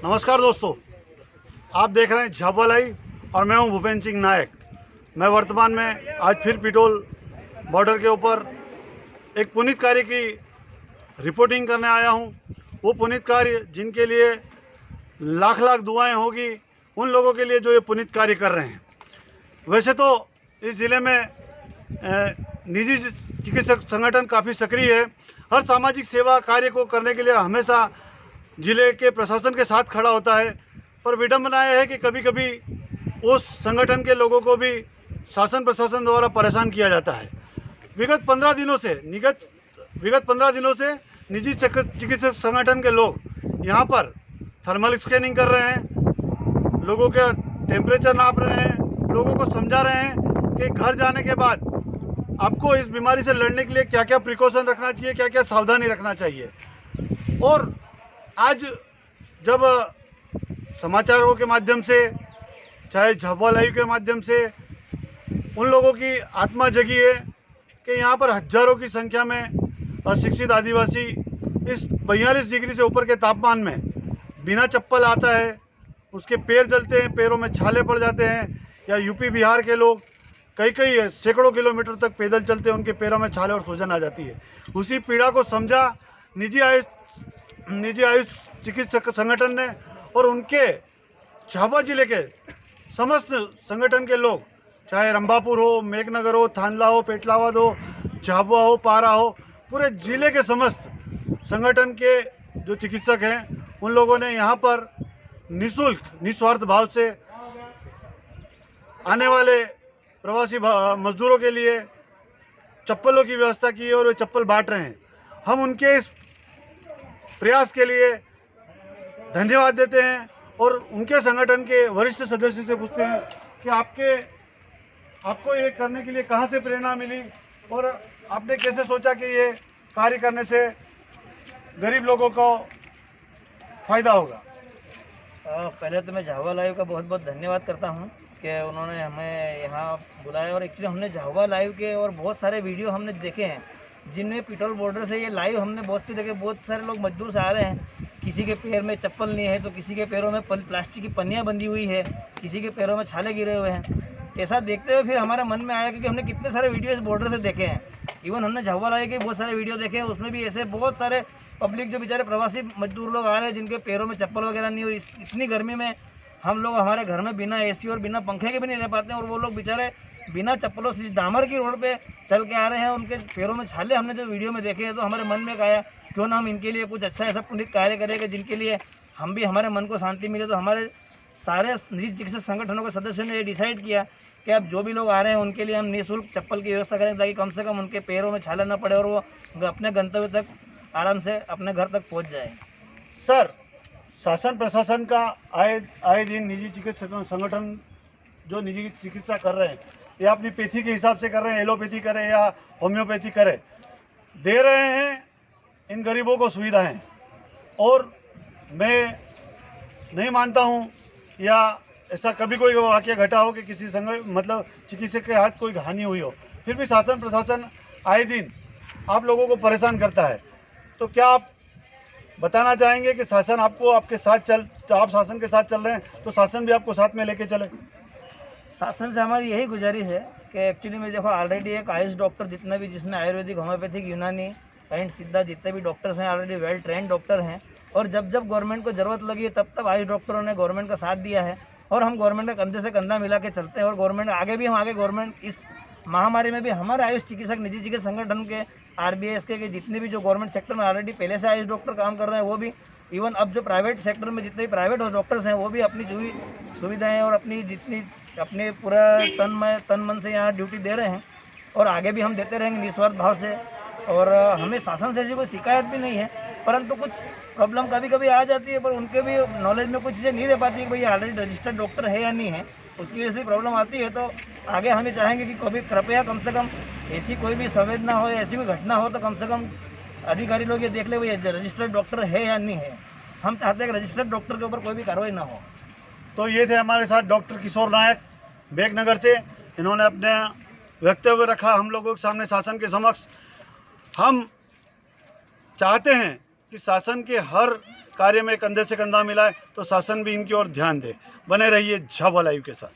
नमस्कार दोस्तों, आप देख रहे हैं झाबुआ लाइव और मैं हूं भूपेंद्र सिंह नायक। मैं वर्तमान में आज फिर पिटोल बॉर्डर के ऊपर एक पुनीत कार्य की रिपोर्टिंग करने आया हूं। वो पुनीत कार्य जिनके लिए लाख लाख दुआएं होगी, उन लोगों के लिए जो ये पुनीत कार्य कर रहे हैं। वैसे तो इस ज़िले में निजी चिकित्सक संगठन काफ़ी सक्रिय है। हर सामाजिक सेवा कार्य को करने के लिए हमेशा जिले के प्रशासन के साथ खड़ा होता है, पर विडंबना यह है कि कभी कभी उस संगठन के लोगों को भी शासन प्रशासन द्वारा परेशान किया जाता है। विगत 15 दिनों से निजी चिकित्सक संगठन के लोग यहाँ पर थर्मल स्कैनिंग कर रहे हैं, लोगों का टेम्परेचर नाप रहे हैं, लोगों को समझा रहे हैं कि घर जाने के बाद आपको इस बीमारी से लड़ने के लिए क्या क्या प्रिकॉशन रखना चाहिए, क्या क्या सावधानी रखना चाहिए। और आज जब समाचारों के माध्यम से, चाहे झाबुआ लाइव के माध्यम से उन लोगों की आत्मा जगी है कि यहाँ पर हजारों की संख्या में अशिक्षित आदिवासी इस 42 डिग्री से ऊपर के तापमान में बिना चप्पल आता है, उसके पैर जलते हैं, पैरों में छाले पड़ जाते हैं। या यूपी बिहार के लोग कई सैकड़ों किलोमीटर तक पैदल चलते हैं, उनके पैरों में छाले और सूजन आ जाती है। उसी पीड़ा को समझा निजी आयुष चिकित्सक संगठन ने, और उनके झाबुआ जिले के समस्त संगठन के लोग, चाहे रंभापुर हो, मेघनगर हो, थानला हो, पेटलावाद हो, झाबुआ हो, पारा हो, पूरे जिले के समस्त संगठन के जो चिकित्सक हैं, उन लोगों ने यहाँ पर निःशुल्क निस्वार्थ भाव से आने वाले प्रवासी मजदूरों के लिए चप्पलों की व्यवस्था की है और वे चप्पल बांट रहे हैं। हम उनके इस प्रयास के लिए धन्यवाद देते हैं और उनके संगठन के वरिष्ठ सदस्य से पूछते हैं कि आपको ये करने के लिए कहाँ से प्रेरणा मिली और आपने कैसे सोचा कि ये कार्य करने से गरीब लोगों को फायदा होगा। पहले तो मैं झाबुआ लाइव का बहुत बहुत धन्यवाद करता हूँ कि उन्होंने हमें यहाँ बुलाया। और एक्चुअली हमने झाबुआ लाइव के और बहुत सारे वीडियो हमने देखे हैं, जिनमें पिटोल बॉर्डर से ये लाइव हमने बहुत से देखे। बहुत सारे लोग मजदूर से आ रहे हैं, किसी के पैर में चप्पल नहीं है तो किसी के पैरों में प्लास्टिक की पन्नियाँ बंधी हुई है, किसी के पैरों में छाले गिरे हुए हैं। ऐसा देखते हुए फिर हमारे मन में आया, क्योंकि हमने कितने सारे वीडियो इस बॉर्डर से देखे हैं। इवन हमने झाबुआ लाइव के बहुत सारे वीडियो देखे हैं, उसमें भी ऐसे बहुत सारे पब्लिक जो बेचारे प्रवासी मजदूर लोग आ रहे हैं, जिनके पैरों में चप्पल वगैरह नहीं हो। इतनी गर्मी में हम लोग हमारे घर में बिना एसी और बिना पंखे के भी नहीं रह पाते हैं, और वो लोग बेचारे बिना चप्पलों से डामर की रोड पे चल के आ रहे हैं, उनके पैरों में छाले हमने जो वीडियो में देखे हैं। तो हमारे मन में आया क्यों ना हम इनके लिए कुछ अच्छा ऐसा पुनीत कार्य करेंगे जिनके लिए हम भी, हमारे मन को शांति मिले। तो हमारे सारे निजी चिकित्सक संगठनों के सदस्यों ने ये डिसाइड किया कि अब जो भी लोग आ रहे हैं उनके लिए हम निःशुल्क चप्पल की व्यवस्था करें, ताकि कम से कम उनके पैरों में छाला न पड़े और वो अपने गंतव्य तक आराम से अपने घर तक पहुँच जाए। सर, शासन प्रशासन का आए दिन निजी चिकित्सक संगठन जो निजी चिकित्सा कर रहे हैं, ये अपनी पैथी के हिसाब से कर रहे हैं, एलोपैथी करें या होम्योपैथी करें, दे रहे हैं इन गरीबों को सुविधाएं। और मैं नहीं मानता हूं या ऐसा कभी कोई वाकया घटा हो कि किसी चिकित्सक के हाथ कोई हानि हुई हो, फिर भी शासन प्रशासन आए दिन आप लोगों को परेशान करता है। तो क्या आप बताना चाहेंगे कि शासन आपको आपके साथ आप शासन के साथ चल रहे हैं तो शासन भी आपको साथ में लेके चले? शासन से हमारी यही गुजारिश है कि एक्चुअली में देखो, ऑलरेडी एक आयुष डॉक्टर जितने भी, जिसमें आयुर्वेदिक, होम्योपैथिक, यूनानी एंड सिद्धा जितने भी डॉक्टर्स हैं, ऑलरेडी वेल ट्रेंड डॉक्टर हैं। और जब गवर्नमेंट को ज़रूरत लगी है तब आयुष डॉक्टरों ने गवर्नमेंट का साथ दिया है, और हम गवर्नमेंट का कंधे से कंधा मिला के चलते हैं। और गवर्नमेंट आगे भी, गवर्नमेंट इस महामारी में भी हमारे आयुष चिकित्सक निजी चिकित्सक संगठन के RBS के जितने भी जो गवर्नमेंट सेक्टर में ऑलरेडी पहले से आयुष डॉक्टर काम कर रहे हैं, वो भी, इवन अब जो प्राइवेट सेक्टर में जितने भी प्राइवेट डॉक्टर्स हैं, वो भी अपनी सुविधाएं और अपने पूरा तन मन से यहाँ ड्यूटी दे रहे हैं, और आगे भी हम देते रहेंगे निस्वार्थ भाव से। और हमें शासन से ऐसी कोई शिकायत भी नहीं है, परंतु कुछ प्रॉब्लम कभी कभी आ जाती है, पर उनके भी नॉलेज में कुछ चीज़ें नहीं रह पाती कि भाई ऑलरेडी रजिस्टर्ड डॉक्टर है या नहीं है, उसकी वजह से प्रॉब्लम आती है। तो आगे हम ये चाहेंगे कि कभी कृपया कम से कम ऐसी कोई भी संवेदना हो, ऐसी कोई घटना हो, तो कम से कम अधिकारी लोग ये देख ले भाई रजिस्टर्ड डॉक्टर है या नहीं है। हम चाहते हैं कि रजिस्टर्ड डॉक्टर के ऊपर कोई भी कार्रवाई ना हो। तो ये थे हमारे साथ डॉक्टर किशोर नायक मेघनगर से। इन्होंने अपने वक्तव्य रखा हम लोगों के सामने, शासन के समक्ष। हम चाहते हैं कि शासन के हर कार्य में कंधे से कंधा मिलाए तो शासन भी इनकी ओर ध्यान दे। बने रहिए झाबुआ लाइव के साथ।